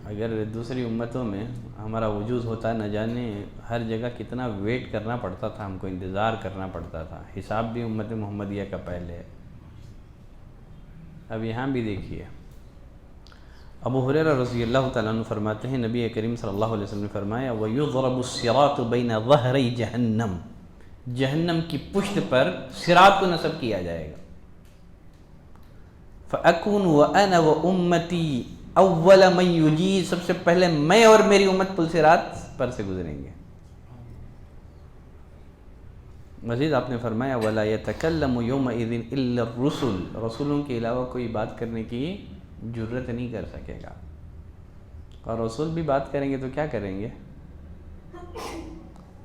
اگر دوسری امتوں میں ہمارا وجود ہوتا، نہ جانے ہر جگہ کتنا ویٹ کرنا پڑتا تھا، ہم کو انتظار کرنا پڑتا تھا، حساب بھی امت محمدیہ کا پہلے ہے۔ اب یہاں بھی دیکھیے، ابو ہریرہ رضی اللہ تعالیٰ عنہ فرماتے ہیں نبی کریم صلی اللہ علیہ وسلم نے فرمایا وَيُضْرَبُ الصِّرَاطُ بَيْنَ ظَهْرَيْ جَهَنَّمْ، جہنم کی پشت پر صراط کو نصب کیا جائے گا، فَأَكُونُ وَأَنَا وَأُمَّتِي أَوَّلَ مَنْ يُجِيزُ، سب سے پہلے میں اور میری امت پل صراط پر سے گزریں گے۔ مزید آپ نے فرمایا وَلَا يَتَكَلَّمُ يَوْمَئِذٍ إِلَّا الرُّسُلُ، رسولوں کے علاوہ کوئی بات کرنے کی جرت نہیں کر سکے گا، اور رسول بھی بات کریں گے تو کیا کریں گے؟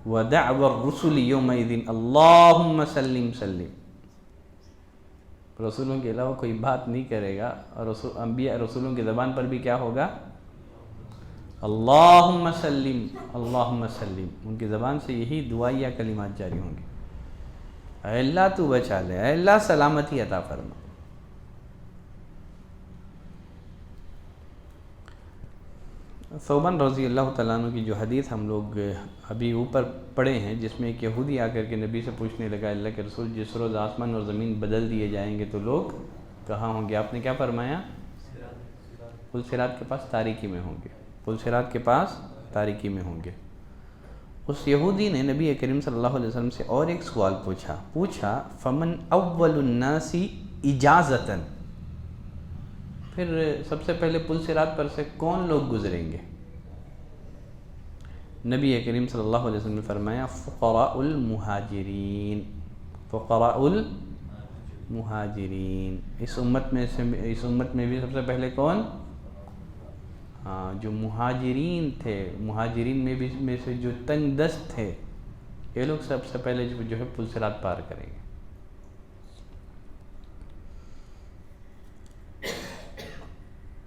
وَدَعْوَ الرُّسُلِ يَوْمَئِذٍ اللَّهُمَّ سَلِّمْ سَلِّمْ، رسولوں کے علاوہ کوئی بات نہیں کرے گا، اور انبیاء رسولوں کی زبان پر بھی کیا ہوگا؟ اللہم سلم، اللہم سلم، ان کی زبان سے یہی دعائیہ کلمات جاری ہوں گے۔ اے اللہ تو بچا لے، اے اللہ سلامتی عطا فرما۔ ثوبان رضی اللہ تعالیٰ عنہ کی جو حدیث ہم لوگ ابھی اوپر پڑھے ہیں، جس میں ایک یہودی آ کر کے نبی سے پوچھنے لگا، اللہ کے رسول جس روز آسمان اور زمین بدل دیے جائیں گے تو لوگ کہاں ہوں گے؟ آپ نے کیا فرمایا؟ پل صراط کے پاس تاریکی میں ہوں گے، پل صراط کے پاس تاریکی میں ہوں گے۔ اس یہودی نے نبی کریم صلی اللہ علیہ وسلم سے اور ایک سوال پوچھا فمن اول الناس اجازتاً، پھر سب سے پہلے پل صراط پر سے کون لوگ گزریں گے؟ نبی کریم صلی اللہ علیہ وسلم نے فرمایا فقراء المہاجرین، فقراء المہاجرین۔ اس امت میں بھی سب سے پہلے کون؟ جو مہاجرین تھے، مہاجرین میں سے جو تنگ دست تھے، یہ لوگ سب سے پہلے جو ہے پل صراط پار کریں گے۔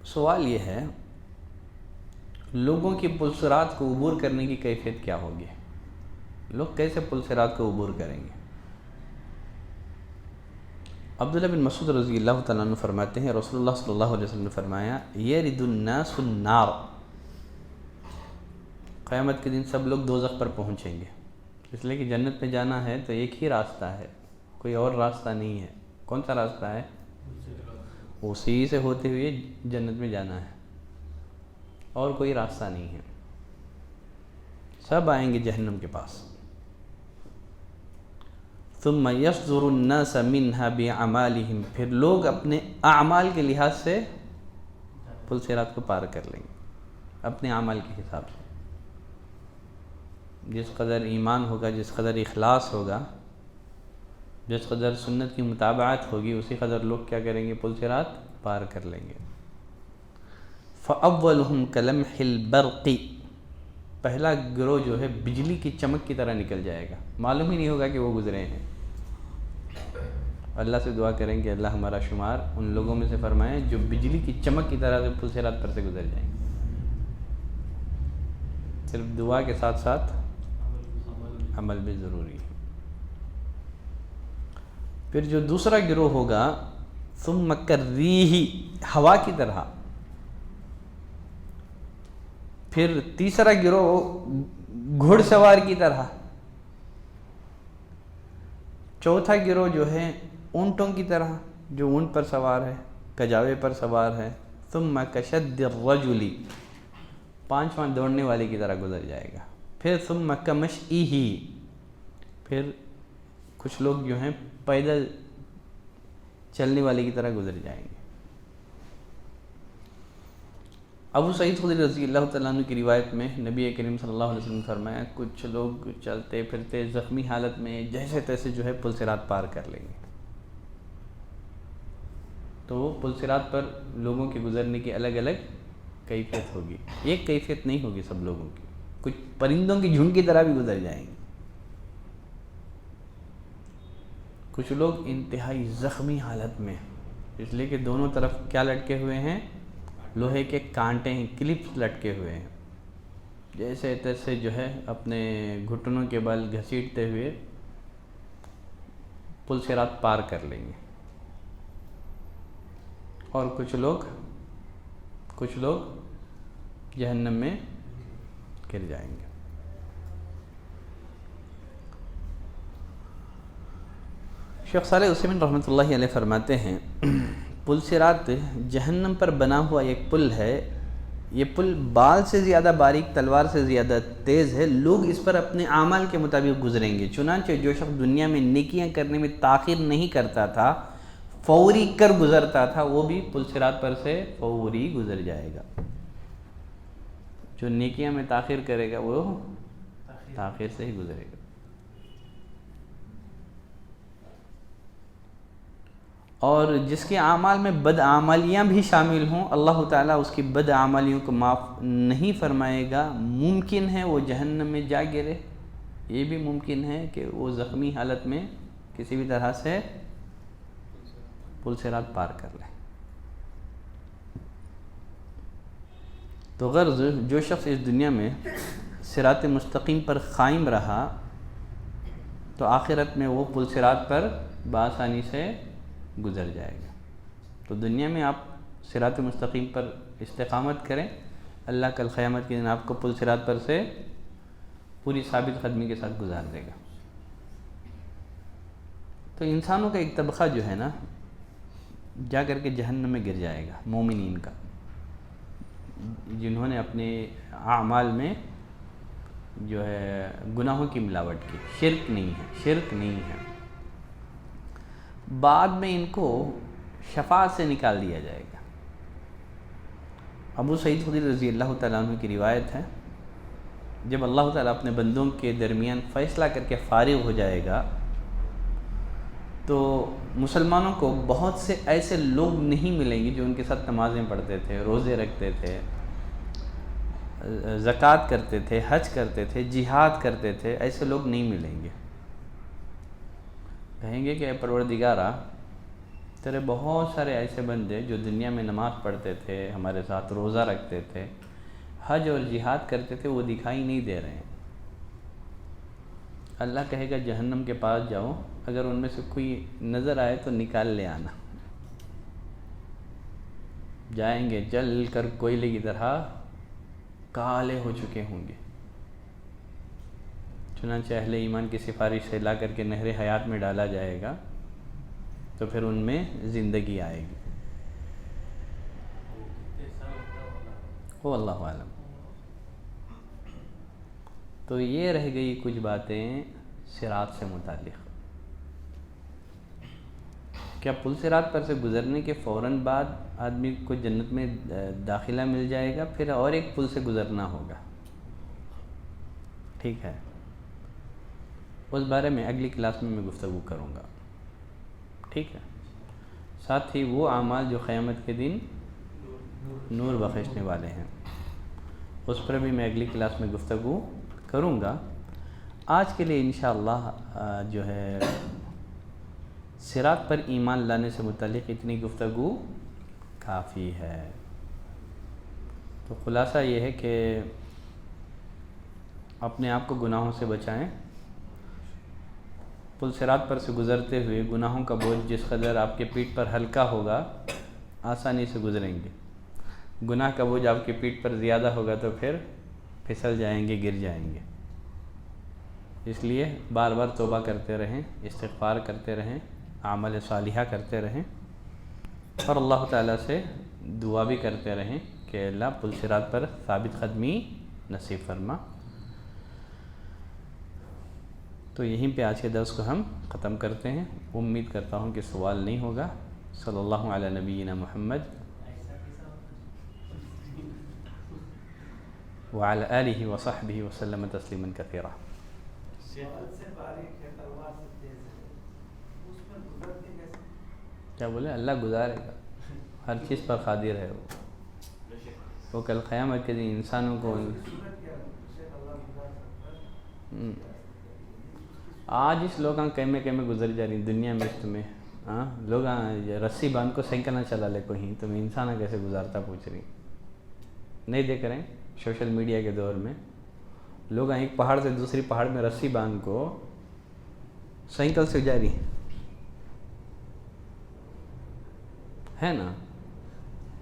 سوال یہ ہے، لوگوں کی پل صراط کو عبور کرنے کی کیفیت کیا ہوگی؟ لوگ کیسے پل صراط کو عبور کریں گے؟ عبداللہ بن مسعود رضی اللہ تعالیٰ عنہ فرماتے ہیں رسول اللہ صلی اللہ علیہ وسلم نے فرمایا یرد الناس النار، قیامت کے دن سب لوگ دوزخ پر پہنچیں گے، اس لیے کہ جنت میں جانا ہے تو ایک ہی راستہ ہے، کوئی اور راستہ نہیں ہے۔ کون سا راستہ ہے؟ اسی سے ہوتے ہوئے جنت میں جانا ہے، اور کوئی راستہ نہیں ہے۔ سب آئیں گے جہنم کے پاس۔ ثم يصدر الناس منها باعمالهم، پھر لوگ اپنے اعمال کے لحاظ سے پل صراط کو پار کر لیں گے، اپنے اعمال کے حساب سے۔ جس قدر ایمان ہوگا، جس قدر اخلاص ہوگا، جس قدر سنت کی متابعت ہوگی، اسی قدر لوگ کیا کریں گے؟ پل صراط پار کر لیں گے۔ فَأَوَّلُهُمْ كَلَمْحِ الْبَرْقِ، پہلا گروہ جو ہے بجلی کی چمک کی طرح نکل جائے گا، معلوم ہی نہیں ہوگا کہ وہ گزرے ہیں۔ اللہ سے دعا کریں کہ اللہ ہمارا شمار ان لوگوں میں سے فرمائے جو بجلی کی چمک کی طرح سے پل صراط پر سے گزر جائیں گے۔ صرف دعا کے ساتھ ساتھ عمل بھی ضروری ہے۔ پھر جو دوسرا گروہ ہوگا ثم كالريح، ہوا کی طرح۔ پھر تیسرا گروہ گھڑ سوار کی طرح۔ چوتھا گروہ جو ہے اونٹوں کی طرح، جو اونٹ پر سوار ہے، کجاوے پر سوار ہے۔ ثم كشد الرجل، پانچواں دوڑنے والے کی طرح گزر جائے گا۔ پھر ثم كمشئه، پھر کچھ لوگ جو ہیں پیدل چلنے والے کی طرح گزر جائیں گے۔ ابو سعید خدری رضی اللہ تعالیٰ عنہ کی روایت میں نبی کریم صلی اللہ علیہ وسلم نے فرمایا کچھ لوگ چلتے پھرتے زخمی حالت میں جیسے تیسے جو ہے پل صراط پار کر لیں گے۔ تو وہ پل صراط پر لوگوں کے گزرنے کی الگ الگ کیفیت ہوگی، ایک کیفیت نہیں ہوگی سب لوگوں کی، کچھ پرندوں کی جھنڈ کی طرح بھی گزر جائیں گے۔ کچھ لوگ انتہائی زخمی حالت میں، اس لیے کہ دونوں طرف کیا لٹکے ہوئے ہیں؟ لوہے کے کانٹے ہیں، کلپس لٹکے ہوئے ہیں، جیسے تیسے جو ہے اپنے گھٹنوں کے بل گھسیٹتے ہوئے پل صراط پار کر لیں گے۔ اور کچھ لوگ جہنم میں گر جائیں گے۔ شیخ صالح عثیمین رحمۃ اللہ علیہ فرماتے ہیں پل صراط جہنم پر بنا ہوا ایک پل ہے، یہ پل بال سے زیادہ باریک، تلوار سے زیادہ تیز ہے، لوگ اس پر اپنے اعمال کے مطابق گزریں گے۔ چنانچہ جو شخص دنیا میں نیکیاں کرنے میں تاخیر نہیں کرتا تھا، فوری کر گزرتا تھا، وہ بھی پل صراط پر سے فوری گزر جائے گا۔ جو نیکیاں میں تاخیر کرے گا وہ تاخیر سے ہی گزرے گا۔ اور جس کے اعمال میں بدعمالیاں بھی شامل ہوں، اللہ تعالیٰ اس کی بدعمالیوں کو معاف نہیں فرمائے گا۔ ممکن ہے وہ جہنم میں جا گرے، یہ بھی ممکن ہے کہ وہ زخمی حالت میں کسی بھی طرح سے پل صراط پار کر لے۔ تو غرض جو شخص اس دنیا میں صراط مستقیم پر قائم رہا، تو آخرت میں وہ پل صراط پر بآسانی سے گزر جائے گا۔ تو دنیا میں آپ صراط مستقیم پر استقامت کریں، اللہ کل قیامت کے دن آپ کو پل صراط پر سے پوری ثابت قدمی کے ساتھ گزار دے گا۔ تو انسانوں کا ایک طبقہ جو ہے نا جا کر کے جہنم میں گر جائے گا، مومنین کا، جنہوں نے اپنے اعمال میں جو ہے گناہوں کی ملاوٹ کی، شرک نہیں ہے۔ بعد میں ان کو شفاعت سے نکال دیا جائے گا۔ ابو سعید خدری رضی اللہ تعالیٰ عنہ کی روایت ہے، جب اللہ تعالیٰ اپنے بندوں کے درمیان فیصلہ کر کے فارغ ہو جائے گا تو مسلمانوں کو بہت سے ایسے لوگ نہیں ملیں گے جو ان کے ساتھ نمازیں پڑھتے تھے، روزے رکھتے تھے، زکوٰۃ کرتے تھے، حج کرتے تھے، جہاد کرتے تھے، ایسے لوگ نہیں ملیں گے۔ کہیں گے کہ اے پروردگارا، تیرے بہت سارے ایسے بندے جو دنیا میں نماز پڑھتے تھے، ہمارے ساتھ روزہ رکھتے تھے، حج اور جہاد کرتے تھے، وہ دکھائی نہیں دے رہے ہیں۔ اللہ کہے گا جہنم کے پاس جاؤ، اگر ان میں سے کوئی نظر آئے تو نکال لے آنا۔ جائیں گے جل کر کوئلے کی طرح کالے ہو چکے ہوں گے۔ چنانچہ اہل ایمان کی سفارش سے لا کر کے نہر حیات میں ڈالا جائے گا تو پھر ان میں زندگی آئے گی۔ وہ اللہ عالم۔ تو یہ رہ گئی کچھ باتیں صراط سے متعلق۔ کیا پل صراط پر سے گزرنے کے فوراً بعد آدمی کو جنت میں داخلہ مل جائے گا، پھر اور ایک پل سے گزرنا ہوگا؟ ٹھیک ہے، اس بارے میں اگلی کلاس میں گفتگو کروں گا، ٹھیک ہے۔ ساتھ ہی وہ اعمال جو قیامت کے دن نور بخشنے والے ہیں، اس پر بھی میں اگلی کلاس میں گفتگو کروں گا۔ آج کے لیے انشاءاللہ جو ہے صراط پر ایمان لانے سے متعلق اتنی گفتگو کافی ہے۔ تو خلاصہ یہ ہے کہ اپنے آپ کو گناہوں سے بچائیں۔ پل صراط پر سے گزرتے ہوئے گناہوں کا بوجھ جس قدر آپ کے پیٹھ پر ہلکا ہوگا آسانی سے گزریں گے، گناہ کا بوجھ آپ کے پیٹھ پر زیادہ ہوگا تو پھر پھسل جائیں گے، گر جائیں گے۔ اس لیے بار بار توبہ کرتے رہیں، استغفار کرتے رہیں، اعمال صالحہ کرتے رہیں، اور اللہ تعالیٰ سے دعا بھی کرتے رہیں کہ اللہ پل صراط پر ثابت قدمی نصیب فرما۔ تو یہیں پہ آج کے درس کو ہم ختم کرتے ہیں۔ امید کرتا ہوں کہ سوال نہیں ہوگا۔ صلی اللہ علی نبینا محمد وعلی آلہ وصحبہ وسلم تسلیما کثیرا۔ کیا بولے؟ اللہ گزارے گا، ہر چیز پر قادر ہے وہ کل قیامت کے دن انسانوں کو آج اس لوگ کیمے گزر جا رہی دنیا میں، تمہیں لوگ رسی باندھ کو سائیکل نہ چلا لے کوئی، تمہیں انسانہ کیسے گزارتا پوچھ رہی؟ نہیں دیکھ رہے ہیں سوشل میڈیا کے دور میں لوگ ایک پہاڑ سے دوسری پہاڑ میں رسی باندھ کو سائیکل سے جا رہی ہے نا؟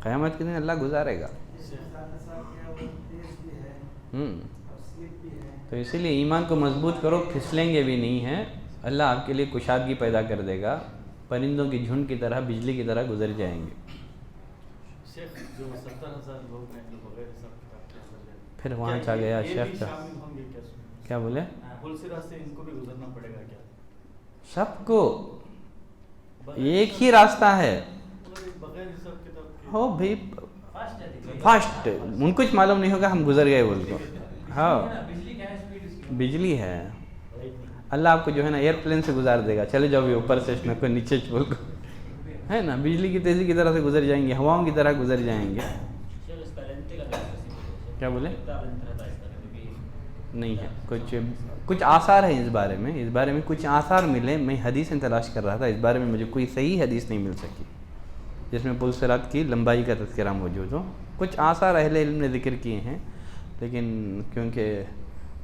قیامت کے دن اللہ گزارے گا۔ تو اسی لیے ایمان کو مضبوط کرو، پھسلیں گے بھی نہیں ہیں، اللہ آپ کے لیے کشادگی پیدا کر دے گا، پرندوں کی جھنڈ کی طرح، بجلی کی طرح گزر جائیں گے۔ پھر وہاں چاہ گیا شیخ کا کیا بولے؟ سب کو ایک ہی راستہ ہے ہو بھائی، فاسٹ، ان کچھ معلوم نہیں ہوگا ہم گزر گئے بول کو۔ ہاں بجلی ہے، اللہ آپ کو جو ہے نا ایئرپلین سے گزار دے گا، چلے جاؤ بھی اوپر سے نہ کوئی نیچے بول کو، ہے نا؟ بجلی کی تیزی کی طرح سے گزر جائیں گے، ہواؤں کی طرح گزر جائیں گے۔ کیا بولے؟ نہیں ہے، کچھ آثار ہیں اس بارے میں کچھ آثار ملے، میں حدیثیں تلاش کر رہا تھا، اس بارے میں مجھے کوئی صحیح حدیث نہیں مل سکی جس میں پل صراط کی لمبائی کا تذکرہ موجود ہو۔ کچھ آثار اہل علم نے ذکر کیے ہیں، لیکن کیونکہ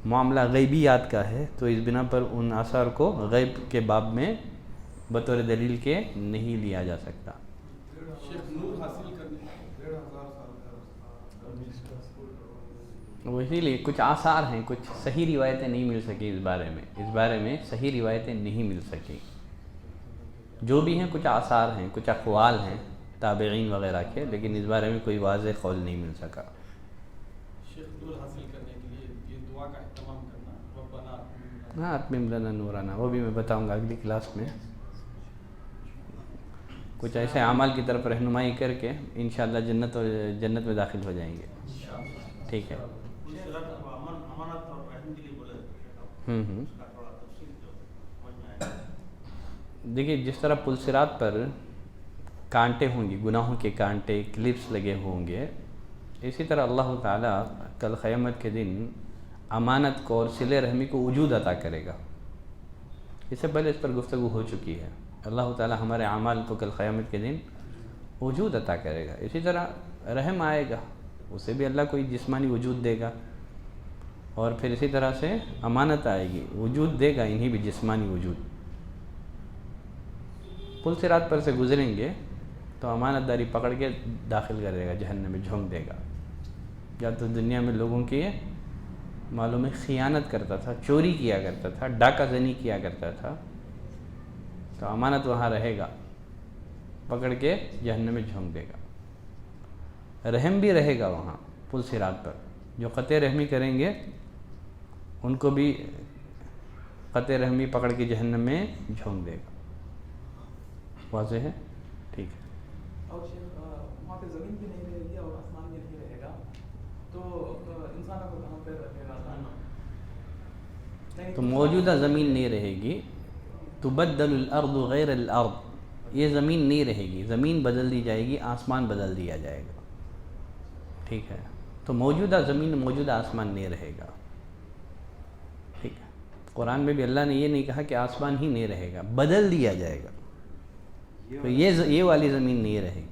معاملہ غیبیات کا ہے تو اس بنا پر ان آثار کو غیب کے باب میں بطور دلیل کے نہیں لیا جا سکتا۔ وہ اسی لیے کچھ آثار ہیں، کچھ صحیح روایتیں نہیں مل سکی اس بارے میں صحیح روایتیں نہیں مل سکی۔ جو بھی ہیں کچھ آثار ہیں، کچھ اقوال ہیں تابعین وغیرہ کے، لیکن اس بارے میں کوئی واضح قول نہیں مل سکا۔ ہاں اتمم لنا نورنا، وہ بھی میں بتاؤں گا اگلی کلاس میں، کچھ ایسے اعمال کی طرف رہنمائی کر کے انشاءاللہ جنت میں داخل ہو جائیں گے۔ ٹھیک ہے۔ دیکھیے جس طرح پلصراط پر کانٹے ہوں گے، گناہوں کے کانٹے، کلپس لگے ہوں گے، اسی طرح اللہ تعالیٰ کل قیامت کے دن امانت کو اور صلہ رحمی کو وجود عطا کرے گا۔ اس سے پہلے اس پر گفتگو ہو چکی ہے۔ اللہ تعالیٰ ہمارے اعمال کو کل قیامت کے دن وجود عطا کرے گا۔ اسی طرح رحم آئے گا، اسے بھی اللہ کوئی جسمانی وجود دے گا، اور پھر اسی طرح سے امانت آئے گی، وجود دے گا انہیں بھی جسمانی وجود۔ پل صراط پر سے گزریں گے تو امانت داری پکڑ کے داخل کرے گا، جہنم میں جھونک دے گا۔ یا تو دنیا میں لوگوں کی معلوم ہے خیانت کرتا تھا، چوری کیا کرتا تھا، ڈاکہ زنی کیا کرتا تھا، تو امانت وہاں رہے گا، پکڑ کے جہنم میں جھونک دے گا۔ رحم بھی رہے گا وہاں پل صراط پر، جو قطع رحمی کریں گے ان کو بھی قطع رحمی پکڑ کے جہنم میں جھونک دے گا۔ واضح ہے؟ ٹھیک ہے۔
اور شیخ وہاں پہ زمین بھی نہیں رہے گی اور آسمان بھی نہیں رہے گا، تو انسانوں کو کہاں پہ رکھے گا؟
تو موجودہ زمین نہیں رہے گی، تبدل الارض غیر الارض، یہ زمین نہیں رہے گی، زمین بدل دی جائے گی، آسمان بدل دیا جائے گا۔ ٹھیک ہے، تو موجودہ زمین موجودہ آسمان نہیں رہے گا۔ ٹھیک ہے، قرآن میں بھی اللہ نے یہ نہیں کہا کہ آسمان ہی نہیں رہے گا، بدل دیا جائے گا، تو یہ والی زمین نہیں رہے گی۔